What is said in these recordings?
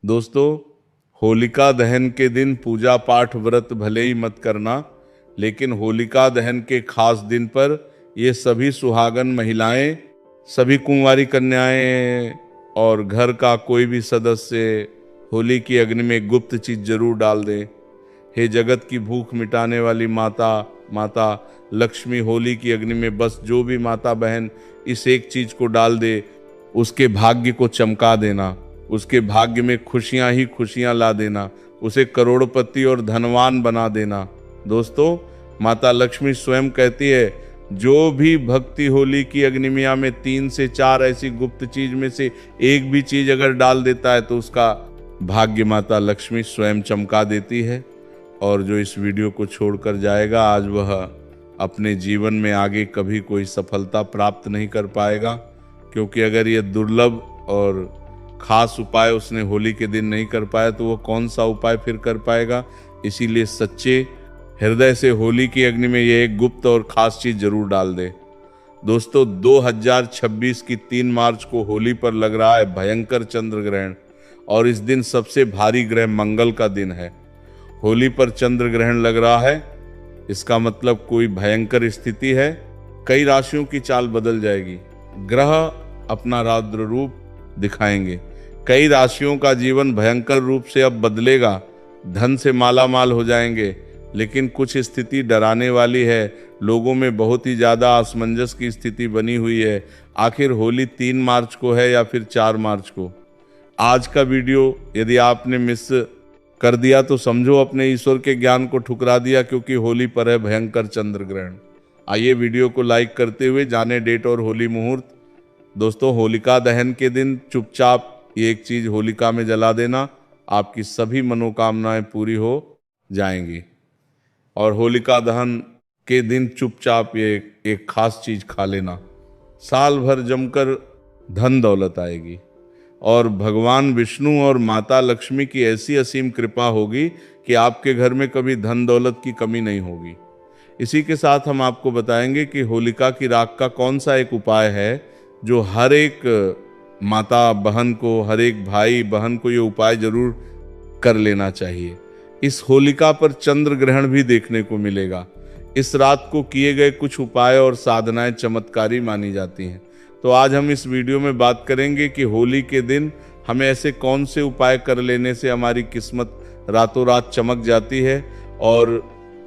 दोस्तों, होलिका दहन के दिन पूजा पाठ व्रत भले ही मत करना, लेकिन होलिका दहन के खास दिन पर ये सभी सुहागन महिलाएं, सभी कुंवारी कन्याएं और घर का कोई भी सदस्य होली की अग्नि में गुप्त चीज जरूर डाल दें। हे जगत की भूख मिटाने वाली माता लक्ष्मी, होली की अग्नि में बस जो भी माता बहन इस एक चीज को डाल दे, उसके भाग्य को चमका देना, उसके भाग्य में खुशियां ही खुशियां ला देना, उसे करोड़पति और धनवान बना देना। दोस्तों, माता लक्ष्मी स्वयं कहती है, जो भी भक्ति होली की अग्निमिया में 3 से 4 ऐसी गुप्त चीज में से एक भी चीज अगर डाल देता है तो उसका भाग्य माता लक्ष्मी स्वयं चमका देती है। और जो इस वीडियो को छोड़कर जाएगा, आज वह अपने जीवन में आगे कभी कोई सफलता प्राप्त नहीं कर पाएगा, क्योंकि अगर यह दुर्लभ और खास उपाय उसने होली के दिन नहीं कर पाया तो वो कौन सा उपाय फिर कर पाएगा। इसीलिए सच्चे हृदय से होली की अग्नि में ये एक गुप्त और खास चीज जरूर डाल दे। दोस्तों, 2026 की 3 मार्च को होली पर लग रहा है भयंकर चंद्र ग्रहण, और इस दिन सबसे भारी ग्रह मंगल का दिन है। होली पर चंद्र ग्रहण लग रहा है, इसका मतलब कोई भयंकर स्थिति है। कई राशियों की चाल बदल जाएगी, ग्रह अपना रौद्र रूप दिखाएंगे। कई राशियों का जीवन भयंकर रूप से अब बदलेगा, धन से मालामाल हो जाएंगे। लेकिन कुछ स्थिति डराने वाली है, लोगों में बहुत ही ज्यादा असमंजस की स्थिति बनी हुई है। आखिर होली 3 मार्च को है या फिर 4 मार्च को? आज का वीडियो यदि आपने मिस कर दिया तो समझो अपने ईश्वर के ज्ञान को ठुकरा दिया, क्योंकि होली पर है भयंकर चंद्र ग्रहण। आइए वीडियो को लाइक करते हुए जाने डेट और होली मुहूर्त। दोस्तों, होलिका दहन के दिन चुपचाप ये एक चीज होलिका में जला देना, आपकी सभी मनोकामनाएं पूरी हो जाएंगी। और होलिका दहन के दिन चुपचाप ये एक खास चीज खा लेना, साल भर जमकर धन दौलत आएगी और भगवान विष्णु और माता लक्ष्मी की ऐसी असीम कृपा होगी कि आपके घर में कभी धन दौलत की कमी नहीं होगी। इसी के साथ हम आपको बताएंगे कि होलिका की राख का कौन सा एक उपाय है जो हर एक माता बहन को, हर एक भाई बहन को ये उपाय जरूर कर लेना चाहिए। इस होलिका पर चंद्र ग्रहण भी देखने को मिलेगा। इस रात को किए गए कुछ उपाय और साधनाएं चमत्कारी मानी जाती हैं। तो आज हम इस वीडियो में बात करेंगे कि होली के दिन हमें ऐसे कौन से उपाय कर लेने से हमारी किस्मत रातों रात चमक जाती है और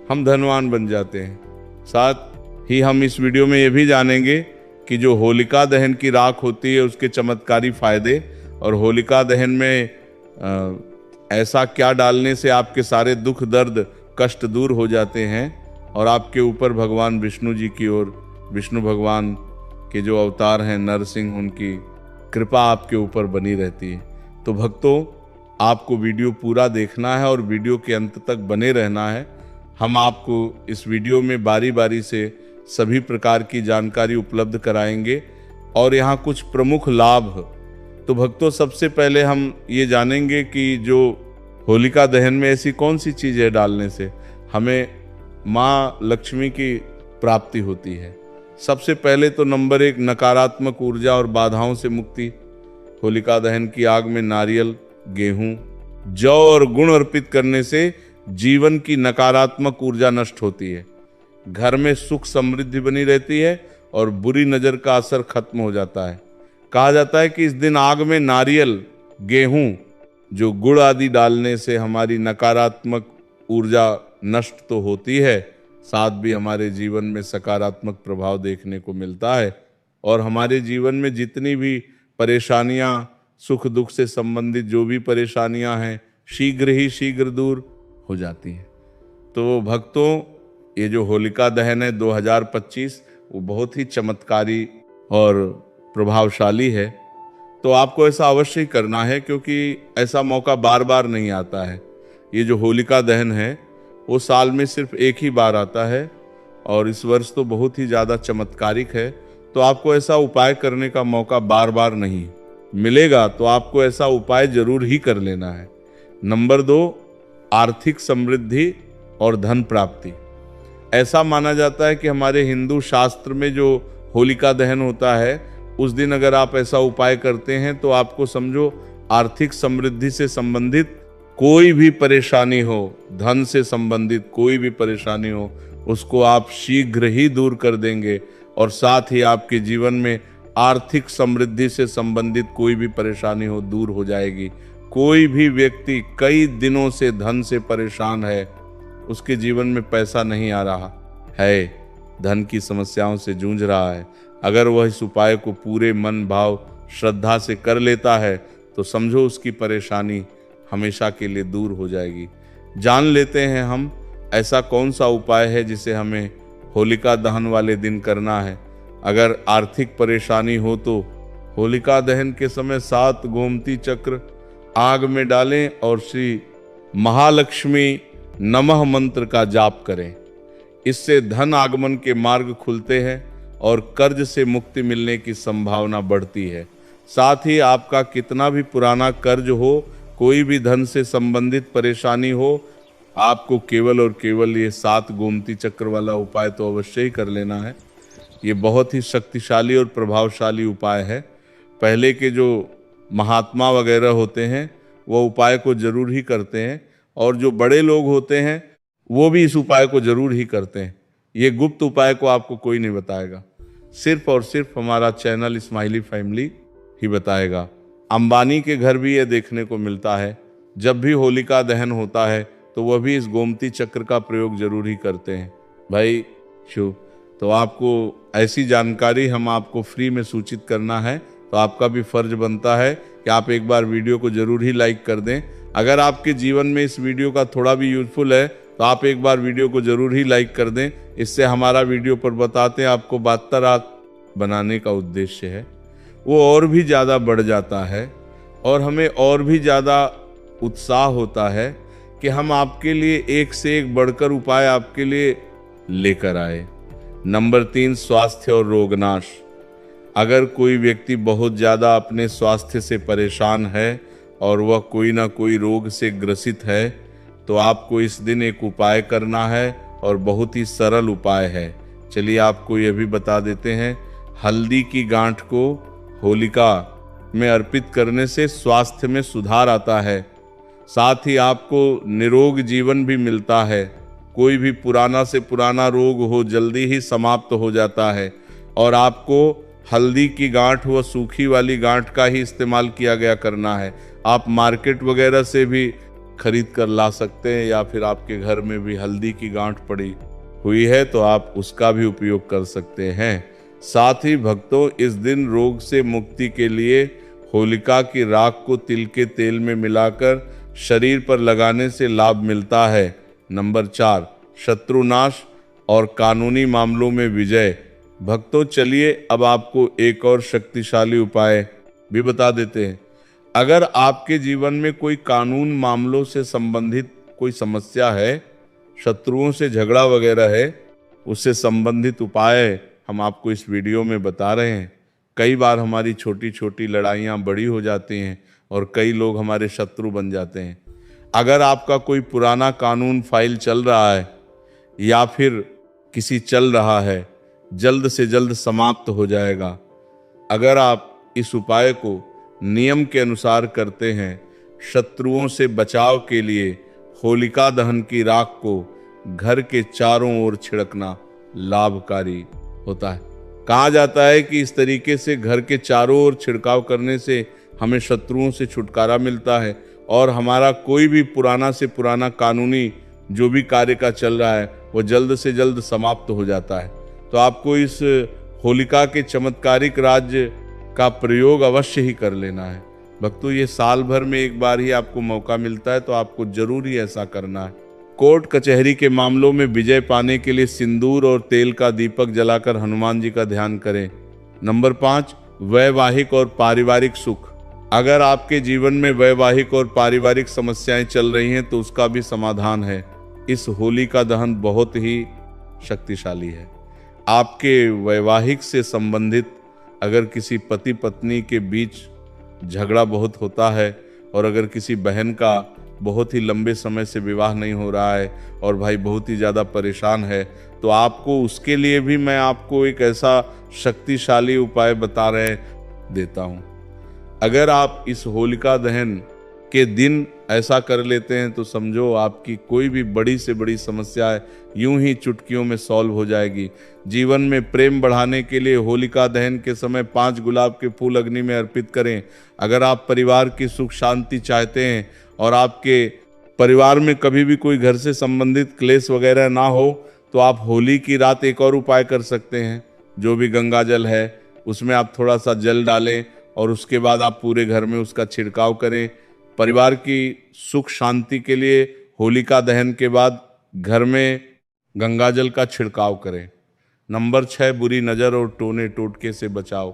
हम धनवान बन जाते हैं। साथ ही हम इस वीडियो में ये भी जानेंगे कि जो होलिका दहन की राख होती है उसके चमत्कारी फायदे, और होलिका दहन में ऐसा क्या डालने से आपके सारे दुख दर्द कष्ट दूर हो जाते हैं और आपके ऊपर भगवान विष्णु जी की ओर, विष्णु भगवान के जो अवतार हैं नरसिंह, उनकी कृपा आपके ऊपर बनी रहती है। तो भक्तों, आपको वीडियो पूरा देखना है और वीडियो के अंत तक बने रहना है। हम आपको इस वीडियो में बारी बारी से सभी प्रकार की जानकारी उपलब्ध कराएंगे और यहाँ कुछ प्रमुख लाभ। तो भक्तों, सबसे पहले हम ये जानेंगे कि जो होलिका दहन में ऐसी कौन सी चीज़ें डालने से हमें माँ लक्ष्मी की प्राप्ति होती है। सबसे पहले तो नंबर 1, नकारात्मक ऊर्जा और बाधाओं से मुक्ति। होलिका दहन की आग में नारियल, गेहूं, जौ और गुड़ अर्पित करने से जीवन की नकारात्मक ऊर्जा नष्ट होती है, घर में सुख समृद्धि बनी रहती है और बुरी नजर का असर खत्म हो जाता है। कहा जाता है कि इस दिन आग में नारियल, गेहूं, जो गुड़ आदि डालने से हमारी नकारात्मक ऊर्जा नष्ट तो होती है, साथ भी हमारे जीवन में सकारात्मक प्रभाव देखने को मिलता है और हमारे जीवन में जितनी भी परेशानियां, सुख दुख से संबंधित जो भी परेशानियां हैं, शीघ्र ही शीघ्र दूर हो जाती हैं। तो भक्तों, ये जो होलिका दहन है 2025, वो बहुत ही चमत्कारी और प्रभावशाली है। तो आपको ऐसा अवश्य ही करना है, क्योंकि ऐसा मौका बार बार नहीं आता है। ये जो होलिका दहन है वो साल में सिर्फ एक ही बार आता है और इस वर्ष तो बहुत ही ज़्यादा चमत्कारिक है। तो आपको ऐसा उपाय करने का मौका बार बार नहीं मिलेगा, तो आपको ऐसा उपाय जरूर ही कर लेना है। नंबर 2, आर्थिक समृद्धि और धन प्राप्ति। ऐसा माना जाता है कि हमारे हिंदू शास्त्र में जो होलिका दहन होता है उस दिन अगर आप ऐसा उपाय करते हैं तो आपको समझो आर्थिक समृद्धि से संबंधित कोई भी परेशानी हो, धन से संबंधित कोई भी परेशानी हो, उसको आप शीघ्र ही दूर कर देंगे और साथ ही आपके जीवन में आर्थिक समृद्धि से संबंधित कोई भी परेशानी हो दूर हो जाएगी। कोई भी व्यक्ति कई दिनों से धन से परेशान है, उसके जीवन में पैसा नहीं आ रहा है, धन की समस्याओं से जूझ रहा है, अगर वह इस उपाय को पूरे मन भाव श्रद्धा से कर लेता है तो समझो उसकी परेशानी हमेशा के लिए दूर हो जाएगी। जान लेते हैं हम ऐसा कौन सा उपाय है जिसे हमें होलिका दहन वाले दिन करना है। अगर आर्थिक परेशानी हो तो होलिका दहन के समय 7 गोमती चक्र आग में डालें और श्री महालक्ष्मी नमः मंत्र का जाप करें। इससे धन आगमन के मार्ग खुलते हैं और कर्ज से मुक्ति मिलने की संभावना बढ़ती है। साथ ही आपका कितना भी पुराना कर्ज हो, कोई भी धन से संबंधित परेशानी हो, आपको केवल और केवल ये 7 गोमती चक्र वाला उपाय तो अवश्य ही कर लेना है। ये बहुत ही शक्तिशाली और प्रभावशाली उपाय है। पहले के जो महात्मा वगैरह होते हैं वो उपाय को जरूर ही करते हैं और जो बड़े लोग होते हैं वो भी इस उपाय को जरूर ही करते हैं। ये गुप्त उपाय को आपको कोई नहीं बताएगा, सिर्फ और सिर्फ हमारा चैनल स्माइली फैमिली ही बताएगा। अंबानी के घर भी ये देखने को मिलता है, जब भी होलिका दहन होता है तो वह भी इस गोमती चक्र का प्रयोग जरूर ही करते हैं। भाई शुभ, तो आपको ऐसी जानकारी हम आपको फ्री में सूचित करना है तो आपका भी फर्ज बनता है कि आप एक बार वीडियो को जरूर ही लाइक कर दें। अगर आपके जीवन में इस वीडियो का थोड़ा भी यूजफुल है तो आप एक बार वीडियो को जरूर ही लाइक कर दें। इससे हमारा वीडियो पर बताते हैं आपको 72 रात बनाने का उद्देश्य है वो और भी ज़्यादा बढ़ जाता है और हमें और भी ज़्यादा उत्साह होता है कि हम आपके लिए एक से एक बढ़कर उपाय आपके लिए लेकर आए। नंबर 3, स्वास्थ्य और रोगनाश। अगर कोई व्यक्ति बहुत ज़्यादा अपने स्वास्थ्य से परेशान है और वह कोई ना कोई रोग से ग्रसित है तो आपको इस दिन एक उपाय करना है और बहुत ही सरल उपाय है। चलिए आपको यह भी बता देते हैं। हल्दी की गांठ को होलिका में अर्पित करने से स्वास्थ्य में सुधार आता है, साथ ही आपको निरोग जीवन भी मिलता है। कोई भी पुराना से पुराना रोग हो जल्दी ही समाप्त हो जाता है और आपको हल्दी की गांठ व सूखी वाली गांठ का ही इस्तेमाल किया गया करना है। आप मार्केट वगैरह से भी खरीद कर ला सकते हैं या फिर आपके घर में भी हल्दी की गांठ पड़ी हुई है तो आप उसका भी उपयोग कर सकते हैं। साथ ही भक्तों, इस दिन रोग से मुक्ति के लिए होलिका की राख को तिल के तेल में मिलाकर शरीर पर लगाने से लाभ मिलता है। नंबर 4, शत्रुनाश और कानूनी मामलों में विजय। भक्तों चलिए अब आपको एक और शक्तिशाली उपाय भी बता देते हैं। अगर आपके जीवन में कोई कानून मामलों से संबंधित कोई समस्या है, शत्रुओं से झगड़ा वगैरह है, उससे संबंधित उपाय हम आपको इस वीडियो में बता रहे हैं। कई बार हमारी छोटी छोटी लड़ाइयाँ बड़ी हो जाती हैं और कई लोग हमारे शत्रु बन जाते हैं। अगर आपका कोई पुराना कानून फाइल चल रहा है या फिर किसी चल रहा है, जल्द से जल्द समाप्त हो जाएगा। अगर आप इस उपाय को नियम के अनुसार करते हैं, शत्रुओं से बचाव के लिए होलिका दहन की राख को घर के चारों ओर छिड़कना लाभकारी होता है। कहा जाता है कि इस तरीके से घर के चारों ओर छिड़काव करने से हमें शत्रुओं से छुटकारा मिलता है और हमारा कोई भी पुराना से पुराना कानूनी जो भी कार्य का चल रहा है वो जल्द से जल्द समाप्त हो जाता है। तो आपको इस होलिका के चमत्कारिक राज्य का प्रयोग अवश्य ही कर लेना है। भक्तों, ये साल भर में एक बार ही आपको मौका मिलता है तो आपको जरूर ही ऐसा करना है। कोर्ट कचहरी के मामलों में विजय पाने के लिए सिंदूर और तेल का दीपक जलाकर हनुमान जी का ध्यान करें। नंबर 5, वैवाहिक और पारिवारिक सुख। अगर आपके जीवन में वैवाहिक और पारिवारिक समस्याएं चल रही हैं तो उसका भी समाधान है। इस होलिका दहन बहुत ही शक्तिशाली है। आपके वैवाहिक से संबंधित अगर किसी पति पत्नी के बीच झगड़ा बहुत होता है और अगर किसी बहन का बहुत ही लंबे समय से विवाह नहीं हो रहा है और भाई बहुत ही ज़्यादा परेशान है, तो आपको उसके लिए भी मैं आपको एक ऐसा शक्तिशाली उपाय बता देता हूँ। अगर आप इस होलिका दहन के दिन ऐसा कर लेते हैं तो समझो आपकी कोई भी बड़ी से बड़ी समस्या है यूं ही चुटकियों में सॉल्व हो जाएगी। जीवन में प्रेम बढ़ाने के लिए होलिका दहन के समय 5 गुलाब के फूल अग्नि में अर्पित करें। अगर आप परिवार की सुख शांति चाहते हैं और आपके परिवार में कभी भी कोई घर से संबंधित क्लेश वगैरह ना हो तो आप होली की रात एक और उपाय कर सकते हैं। जो भी गंगा जल है उसमें आप थोड़ा सा जल डालें और उसके बाद आप पूरे घर में उसका छिड़काव करें। परिवार की सुख शांति के लिए होलिका दहन के बाद घर में गंगा जल का छिड़काव करें। नंबर 6, बुरी नज़र और टोने टोटके से बचाओ।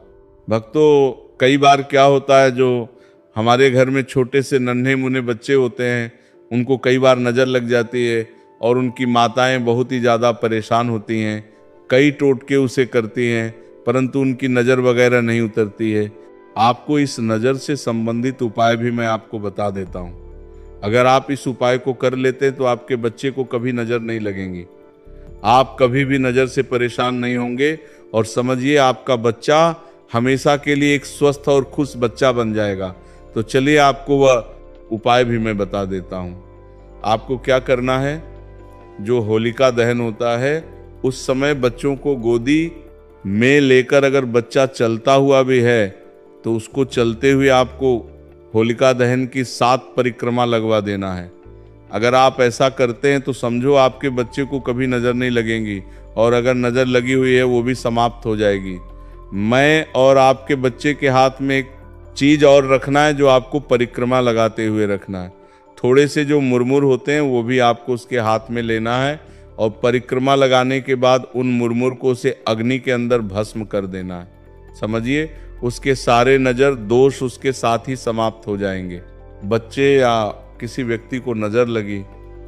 भक्तों, कई बार क्या होता है, जो हमारे घर में छोटे से नन्हे मुन्ने बच्चे होते हैं उनको कई बार नज़र लग जाती है और उनकी माताएं बहुत ही ज़्यादा परेशान होती हैं। कई टोटके उसे करती हैं परंतु उनकी नज़र वगैरह नहीं उतरती है। आपको इस नज़र से संबंधित उपाय भी मैं आपको बता देता हूँ। अगर आप इस उपाय को कर लेते तो आपके बच्चे को कभी नज़र नहीं लगेंगी, आप कभी भी नज़र से परेशान नहीं होंगे और समझिए आपका बच्चा हमेशा के लिए एक स्वस्थ और खुश बच्चा बन जाएगा। तो चलिए आपको वह उपाय भी मैं बता देता हूँ। आपको क्या करना है, जो होलिका दहन होता है उस समय बच्चों को गोदी में लेकर अगर बच्चा चलता हुआ भी है तो उसको चलते हुए आपको होलिका दहन की 7 परिक्रमा लगवा देना है। अगर आप ऐसा करते हैं तो समझो आपके बच्चे को कभी नज़र नहीं लगेंगी और अगर नज़र लगी हुई है वो भी समाप्त हो जाएगी। मैं और आपके बच्चे के हाथ में एक चीज़ और रखना है जो आपको परिक्रमा लगाते हुए रखना है। थोड़े से जो मुरमुर होते हैं वो भी आपको उसके हाथ में लेना है और परिक्रमा लगाने के बाद उन मुरमुर को उसे अग्नि के अंदर भस्म कर देना है। समझिए उसके सारे नज़र दोष उसके साथ ही समाप्त हो जाएंगे। बच्चे या किसी व्यक्ति को नज़र लगी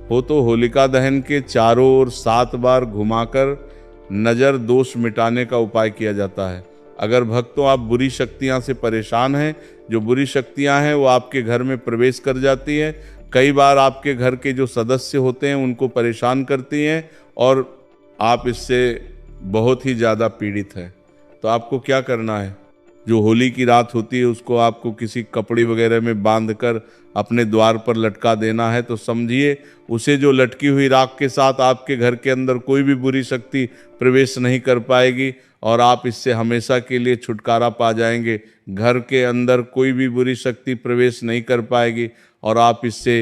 हो तो होलिका दहन के चारों ओर 7 बार घुमाकर नज़र दोष मिटाने का उपाय किया जाता है। अगर भक्तों आप बुरी शक्तियां से परेशान हैं, जो बुरी शक्तियां हैं वो आपके घर में प्रवेश कर जाती हैं, कई बार आपके घर के जो सदस्य होते हैं उनको परेशान करती हैं और आप इससे बहुत ही ज़्यादा पीड़ित हैं, तो आपको क्या करना है, जो होली की रात होती है उसको आपको किसी कपड़े वगैरह में बांधकर अपने द्वार पर लटका देना है। तो समझिए उसे जो लटकी हुई राख के साथ आपके घर के अंदर कोई भी बुरी शक्ति प्रवेश नहीं कर पाएगी और आप इससे हमेशा के लिए छुटकारा पा जाएंगे। घर के अंदर कोई भी बुरी शक्ति प्रवेश नहीं कर पाएगी और आप इससे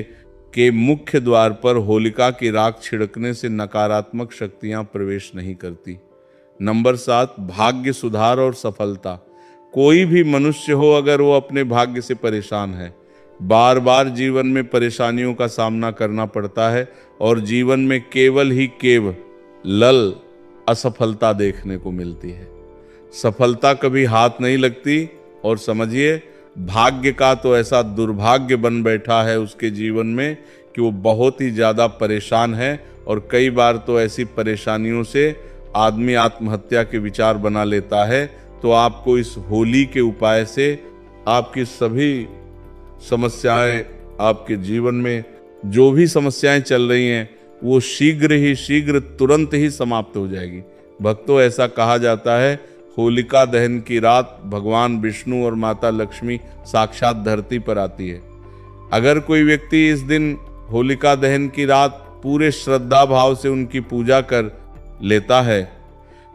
के मुख्य द्वार पर होलिका की राख छिड़कने से नकारात्मक शक्तियां प्रवेश नहीं करती। नंबर 7, भाग्य सुधार और सफलता। कोई भी मनुष्य हो अगर वो अपने भाग्य से परेशान है, बार बार जीवन में परेशानियों का सामना करना पड़ता है और जीवन में केवल असफलता देखने को मिलती है। सफलता कभी हाथ नहीं लगती और समझिए भाग्य का तो ऐसा दुर्भाग्य बन बैठा है उसके जीवन में कि वो बहुत ही ज़्यादा परेशान है और कई बार तो ऐसी परेशानियों से आदमी आत्महत्या के विचार बना लेता है। तो आपको इस होली के उपाय से आपकी सभी समस्याएं, आपके जीवन में जो भी समस्याएं चल रही हैं वो शीघ्र तुरंत ही समाप्त हो जाएगी। भक्तों, ऐसा कहा जाता है होलिका दहन की रात भगवान विष्णु और माता लक्ष्मी साक्षात धरती पर आती है। अगर कोई व्यक्ति इस दिन होलिका दहन की रात पूरे श्रद्धा भाव से उनकी पूजा कर लेता है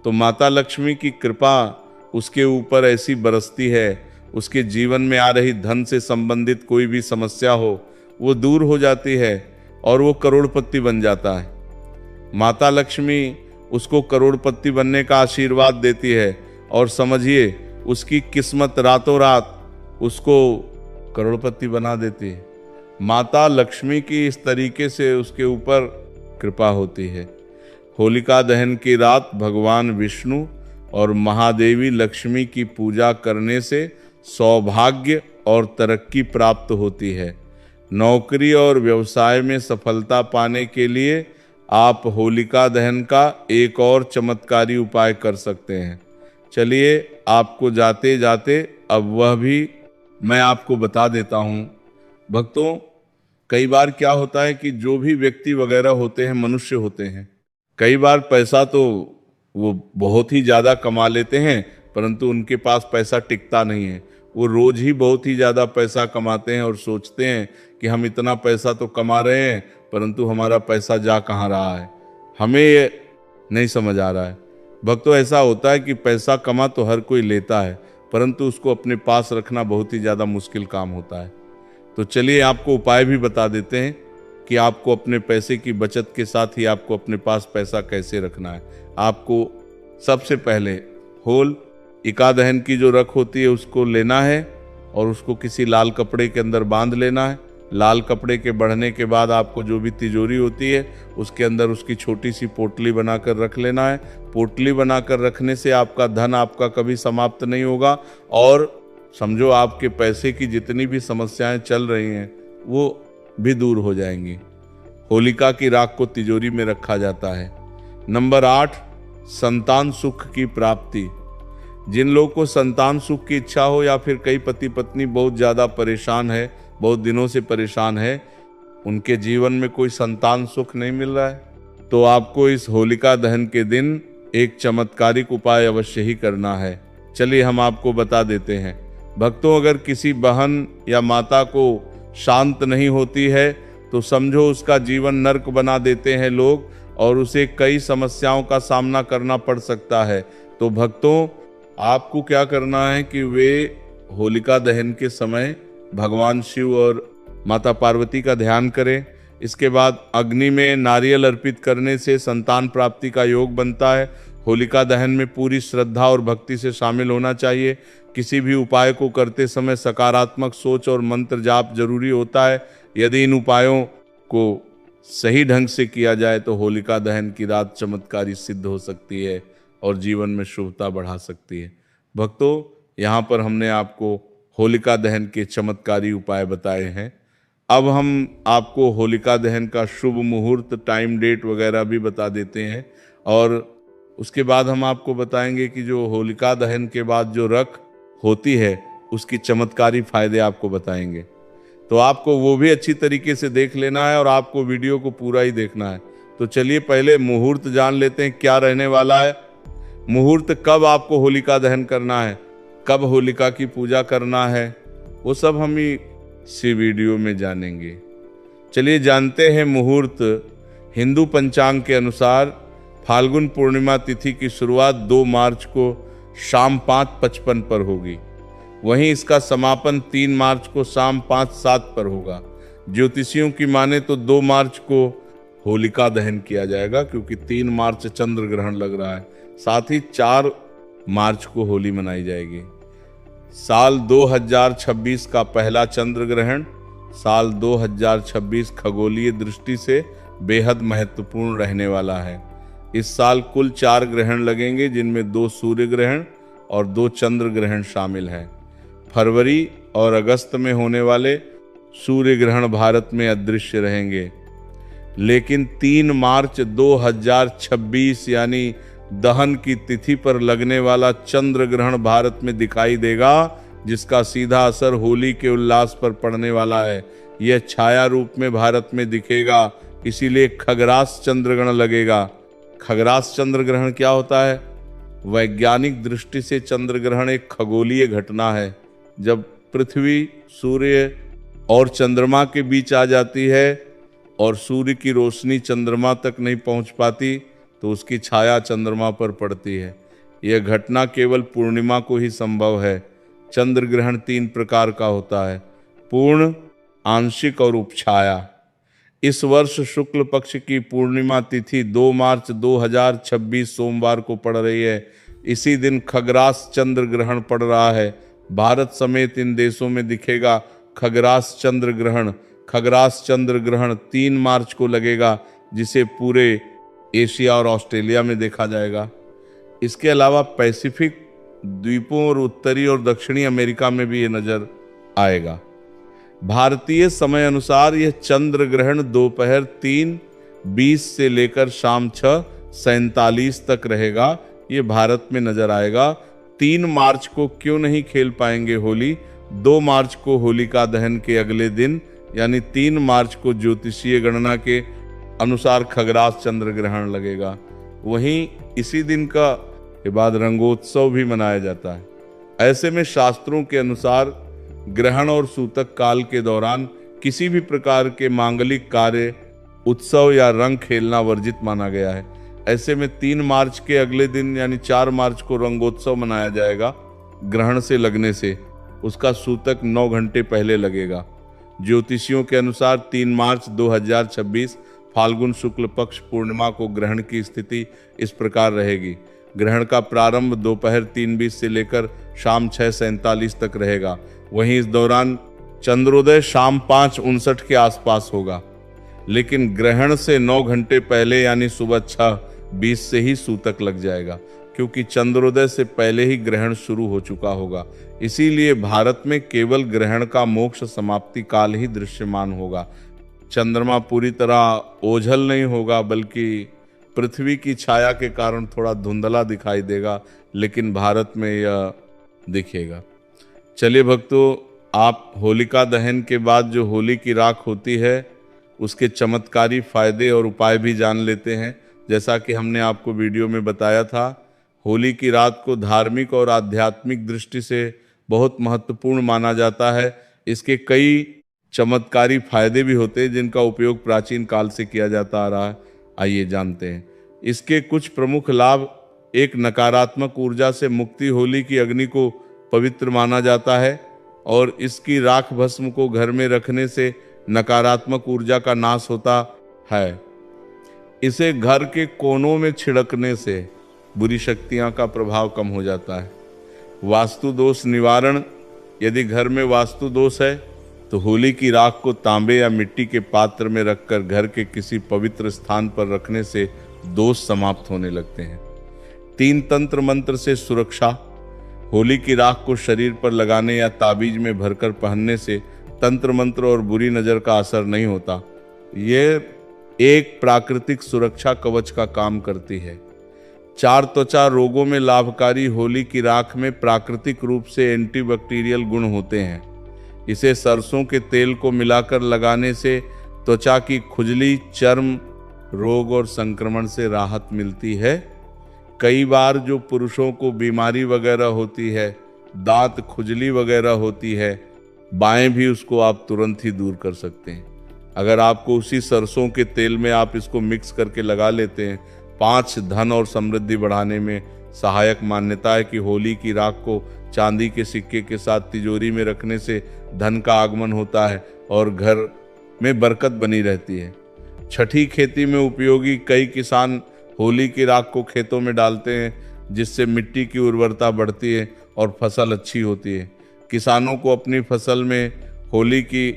तो माता लक्ष्मी की कृपा उसके ऊपर ऐसी बरसती है, उसके जीवन में आ रही धन से संबंधित कोई भी समस्या हो वो दूर हो जाती है और वो करोड़पति बन जाता है। माता लक्ष्मी उसको करोड़पति बनने का आशीर्वाद देती है और समझिए उसकी किस्मत रातों रात उसको करोड़पति बना देती है। माता लक्ष्मी की इस तरीके से उसके ऊपर कृपा होती है। होलिका दहन की रात भगवान विष्णु और महादेवी लक्ष्मी की पूजा करने से सौभाग्य और तरक्की प्राप्त होती है। नौकरी और व्यवसाय में सफलता पाने के लिए आप होलिका दहन का एक और चमत्कारी उपाय कर सकते हैं। चलिए आपको जाते जाते अब वह भी मैं आपको बता देता हूँ। भक्तों, कई बार क्या होता है कि जो भी व्यक्ति वगैरह होते हैं, मनुष्य होते हैं, कई बार पैसा तो वो बहुत ही ज़्यादा कमा लेते हैं परंतु उनके पास पैसा टिकता नहीं है। वो रोज ही बहुत ही ज़्यादा पैसा कमाते हैं और सोचते हैं कि हम इतना पैसा तो कमा रहे हैं, परंतु हमारा पैसा जा कहाँ रहा है, हमें ये नहीं समझ आ रहा है। भक्तों, ऐसा होता है कि पैसा कमा तो हर कोई लेता है, परंतु उसको अपने पास रखना बहुत ही ज़्यादा मुश्किल काम होता है। तो चलिए आपको उपाय भी बता देते हैं कि आपको अपने पैसे की बचत के साथ ही आपको अपने पास पैसा कैसे रखना है। आपको सबसे पहले होल इका दहन की जो रख होती है उसको लेना है और उसको किसी लाल कपड़े के अंदर बांध लेना है। लाल कपड़े के बढ़ने के बाद आपको जो भी तिजोरी होती है उसके अंदर उसकी छोटी सी पोटली बनाकर रख लेना है। पोटली बनाकर रखने से आपका धन आपका कभी समाप्त नहीं होगा और समझो आपके पैसे की जितनी भी समस्याएं चल रही हैं वो भी दूर हो जाएंगी। होलिका की राख को तिजोरी में रखा जाता है। नंबर 8, संतान सुख की प्राप्ति। जिन लोगों को संतान सुख की इच्छा हो या फिर कई पति पत्नी बहुत ज़्यादा परेशान है, बहुत दिनों से परेशान है, उनके जीवन में कोई संतान सुख नहीं मिल रहा है, तो आपको इस होलिका दहन के दिन एक चमत्कारिक उपाय अवश्य ही करना है। चलिए हम आपको बता देते हैं। भक्तों, अगर किसी बहन या माता को शांत नहीं होती है तो समझो उसका जीवन नर्क बना देते हैं लोग और उसे कई समस्याओं का सामना करना पड़ सकता है। तो भक्तों, आपको क्या करना है कि वे होलिका दहन के समय भगवान शिव और माता पार्वती का ध्यान करें। इसके बाद अग्नि में नारियल अर्पित करने से संतान प्राप्ति का योग बनता है। होलिका दहन में पूरी श्रद्धा और भक्ति से शामिल होना चाहिए। किसी भी उपाय को करते समय सकारात्मक सोच और मंत्र जाप जरूरी होता है। यदि इन उपायों को सही ढंग से किया जाए तो होलिका दहन की रात चमत्कारी सिद्ध हो सकती है और जीवन में शुभता बढ़ा सकती है। भक्तों, यहाँ पर हमने आपको होलिका दहन के चमत्कारी उपाय बताए हैं। अब हम आपको होलिका दहन का शुभ मुहूर्त, टाइम, डेट वगैरह भी बता देते हैं और उसके बाद हम आपको बताएंगे कि जो होलिका दहन के बाद जो रख होती है उसकी चमत्कारी फायदे आपको बताएंगे। तो आपको वो भी अच्छी तरीके से देख लेना है और आपको वीडियो को पूरा ही देखना है। तो चलिए पहले मुहूर्त जान लेते हैं क्या रहने वाला है। मुहूर्त कब आपको होलिका दहन करना है, कब होलिका की पूजा करना है, वो सब हम इसी वीडियो में जानेंगे। चलिए जानते हैं मुहूर्त। हिंदू पंचांग के अनुसार फाल्गुन पूर्णिमा तिथि की शुरुआत 2 मार्च को शाम 5:55 पर होगी। वहीं इसका समापन 3 मार्च को शाम 5:07 पर होगा। ज्योतिषियों की माने तो 2 मार्च को होलिका दहन किया जाएगा क्योंकि 3 मार्च चंद्र ग्रहण लग रहा है। साथ ही 4 मार्च को होली मनाई जाएगी। साल 2026 का पहला चंद्र ग्रहण साल 2026 खगोलीय दृष्टि से बेहद महत्वपूर्ण रहने वाला है। इस साल कुल 4 ग्रहण लगेंगे जिनमें 2 सूर्य ग्रहण और 2 चंद्र ग्रहण शामिल हैं। फरवरी और अगस्त में होने वाले सूर्य ग्रहण भारत में अदृश्य रहेंगे, लेकिन 3 मार्च 2026 यानी दहन की तिथि पर लगने वाला चंद्र ग्रहण भारत में दिखाई देगा, जिसका सीधा असर होली के उल्लास पर पड़ने वाला है। यह छाया रूप में भारत में दिखेगा, इसीलिए खगरास चंद्र ग्रहण लगेगा। खगरास चंद्र ग्रहण क्या होता है? वैज्ञानिक दृष्टि से चंद्र ग्रहण एक खगोलीय घटना है। जब पृथ्वी, सूर्य और चंद्रमा के बीच आ जाती है और सूर्य की रोशनी चंद्रमा तक नहीं पहुंच पाती तो उसकी छाया चंद्रमा पर पड़ती है। यह घटना केवल पूर्णिमा को ही संभव है। चंद्र ग्रहण 3 प्रकार का होता है: पूर्ण, आंशिक और उपछाया। इस वर्ष शुक्ल पक्ष की पूर्णिमा तिथि 2 मार्च 2026 सोमवार को पड़ रही है। इसी दिन खगरास चंद्र ग्रहण पड़ रहा है। भारत समेत इन देशों में दिखेगा खगरास चंद्र ग्रहण। खगरास चंद्र ग्रहण 3 मार्च को लगेगा, जिसे पूरे एशिया और ऑस्ट्रेलिया में देखा जाएगा। इसके अलावा पैसिफिक द्वीपों और उत्तरी और दक्षिणी अमेरिका में भी ये नजर आएगा। भारतीय समय अनुसार यह चंद्र ग्रहण दोपहर 3:20 से लेकर शाम 6:47 तक रहेगा। ये भारत में नजर आएगा। 3 मार्च को क्यों नहीं खेल पाएंगे होली? 2 मार्च को होलिका दहन के अगले दिन यानी 3 मार्च को ज्योतिषीय गणना के अनुसार खगरास चंद्र ग्रहण लगेगा। वहीं इसी दिन के बाद रंगोत्सव भी मनाया जाता है। ऐसे में शास्त्रों के अनुसार ग्रहण और सूतक काल के दौरान किसी भी प्रकार के मांगलिक कार्य, उत्सव या रंग खेलना वर्जित माना गया है। ऐसे में 3 मार्च के अगले दिन यानी 4 मार्च को रंगोत्सव मनाया जाएगा। ग्रहण से लगने से उसका सूतक 9 घंटे पहले लगेगा। ज्योतिषियों के अनुसार 3 मार्च 2026 फाल्गुन शुक्ल पक्ष पूर्णिमा को ग्रहण की स्थिति इस प्रकार रहेगी। ग्रहण का प्रारंभ दोपहर 3:20 से लेकर शाम 6:47 तक रहेगा। वहीं इस दौरान चंद्रोदय शाम 5:59 के आसपास होगा। लेकिन ग्रहण से 9 घंटे पहले यानी सुबह 6:20 से ही सूतक लग जाएगा, क्योंकि चंद्रोदय से पहले ही ग्रहण शुरू हो चुका होगा। इसीलिए भारत में केवल ग्रहण का मोक्ष समाप्ति काल ही दृश्यमान होगा। चंद्रमा पूरी तरह ओझल नहीं होगा, बल्कि पृथ्वी की छाया के कारण थोड़ा धुंधला दिखाई देगा, लेकिन भारत में यह दिखेगा। चलिए भक्तों, आप होलिका दहन के बाद जो होली की राख होती है उसके चमत्कारी फायदे और उपाय भी जान लेते हैं। जैसा कि हमने आपको वीडियो में बताया था, होली की रात को धार्मिक और आध्यात्मिक दृष्टि से बहुत महत्वपूर्ण माना जाता है। इसके कई चमत्कारी फायदे भी होते हैं जिनका उपयोग प्राचीन काल से किया जाता आ रहा है। आइए जानते हैं इसके कुछ प्रमुख लाभ। एक, नकारात्मक ऊर्जा से मुक्ति। होली की अग्नि को पवित्र माना जाता है और इसकी राख भस्म को घर में रखने से नकारात्मक ऊर्जा का नाश होता है। इसे घर के कोनों में छिड़कने से बुरी शक्तियां का प्रभाव कम हो जाता है। वास्तु दोष निवारण। यदि घर में वास्तु दोष है तो होली की राख को तांबे या मिट्टी के पात्र में रखकर घर के किसी पवित्र स्थान पर रखने से दोष समाप्त होने लगते हैं। 3, तंत्र मंत्र से सुरक्षा। होली की राख को शरीर पर लगाने या ताबीज में भरकर पहनने से तंत्र मंत्र और बुरी नजर का असर नहीं होता। यह एक प्राकृतिक सुरक्षा कवच का काम करती है। 4, त्वचा रोगों में लाभकारी। होली की राख में प्राकृतिक रूप से एंटीबैक्टीरियल गुण होते हैं। इसे सरसों के तेल को मिलाकर लगाने से त्वचा की खुजली, चर्म रोग और संक्रमण से राहत मिलती है। कई बार जो पुरुषों को बीमारी वगैरह होती है, दांत खुजली वगैरह होती है, बाएं भी उसको आप तुरंत ही दूर कर सकते हैं। अगर आपको उसी सरसों के तेल में आप इसको मिक्स करके लगा लेते हैं। 5, धन और समृद्धि बढ़ाने में सहायक। मान्यता है कि होली की राख को चांदी के सिक्के के साथ तिजोरी में रखने से धन का आगमन होता है और घर में बरकत बनी रहती है। छठी, खेती में उपयोगी। कई किसान होली की राख को खेतों में डालते हैं, जिससे मिट्टी की उर्वरता बढ़ती है और फसल अच्छी होती है। किसानों को अपनी फसल में होली की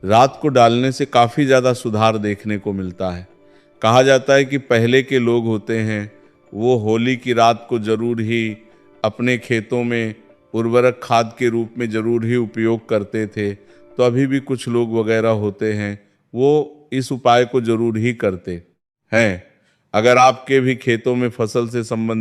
रात को डालने से काफ़ी ज़्यादा सुधार देखने को मिलता है। कहा जाता है कि पहले के लोग होते हैं वो होली की रात को जरूर ही अपने खेतों में उर्वरक खाद के रूप में जरूर ही उपयोग करते थे। तो अभी भी कुछ लोग वगैरह होते हैं वो इस उपाय को जरूर ही करते हैं। अगर आपके भी खेतों में फसल से संबंधित